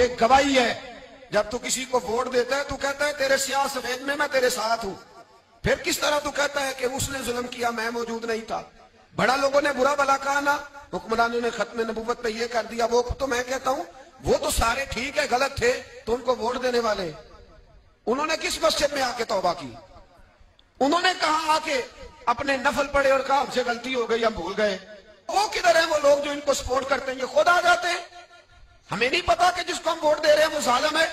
एक गवाही है। जब तू किसी को वोट देता है तू कहता है तेरे स्याह सफेद में मैं तेरे साथ हूं, फिर किस तरह तू कहता है कि उसने जुल्म किया मैं मौजूद नहीं था? बड़ा लोगों ने बुरा भला कहा ना, हुक्मरानों ने खत्म नबूवत पे ये कर दिया, वो तो मैं कहता हूं वो तो सारे ठीक है, गलत थे तो उनको वोट देने वाले उन्होंने किस मस्जिद में आके तौबा की? उन्होंने कहा आके अपने नफल पढ़े और कहा हमसे गलती हो गई हम भूल गए। वो किधर है वो लोग जो इनको सपोर्ट करते हैं? ये खुद आ जाते हैं। हमें नहीं पता कि जिसको हम वोट दे रहे हैं वो जालिम है,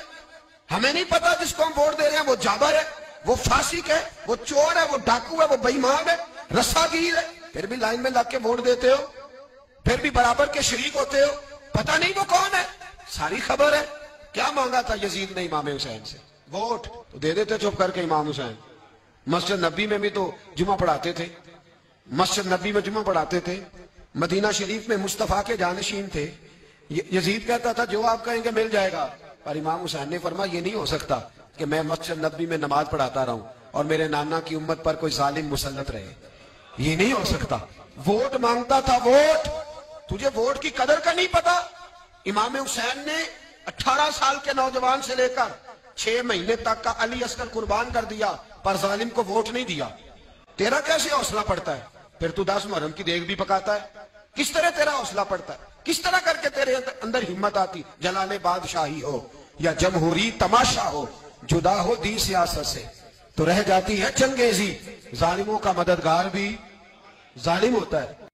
हमें नहीं पता जिसको हम वोट दे रहे हैं वो जाबर है, वो फासिक है, वो चोर है, वो डाकू है, वो बेईमान है, रस्सागीर है, फिर भी लाइन में लग के वोट देते हो, फिर भी बराबर के शरीक होते हो। पता नहीं वो कौन है, सारी खबर है। क्या मांगा था यजीद ने इमाम हुसैन से? वोट तो दे देते चुप करके इमाम हुसैन। मस्जिद नबी में भी तो जुमा पढ़ाते थे, मस्जिद नबी में जुमा पढ़ाते थे, मदीना शरीफ में मुस्तफा के जानशीन थे। यजीद कहता था जो आप कहेंगे मिल जाएगा, पर इमाम हुसैन ने फरमाया ये नहीं हो सकता कि मैं मस्जिद नबी में नमाज पढ़ाता रहूं और मेरे नाना की उम्मत पर कोई जालिम मुसल्लत रहे, ये नहीं हो सकता। वोट मांगता था, वोट। तुझे वोट की कदर का नहीं पता? इमाम हुसैन ने 18 साल के नौजवान से लेकर 6 महीने तक का अली अस्कर कुर्बान कर दिया, पर जालिम को वोट नहीं दिया। तेरा कैसे हौसला पड़ता है? फिर तू 10 मुहर्रम की देग भी पकाता है। किस तरह तेरा हौसला पड़ता है? किस तरह करके तेरे अंदर हिम्मत आती? जलाले बादशाही हो या जमहूरी तमाशा हो, जुदा हो दी सियासत से तो रह जाती है चंगेजी। जालिमों का मददगार भी जालिम होता है।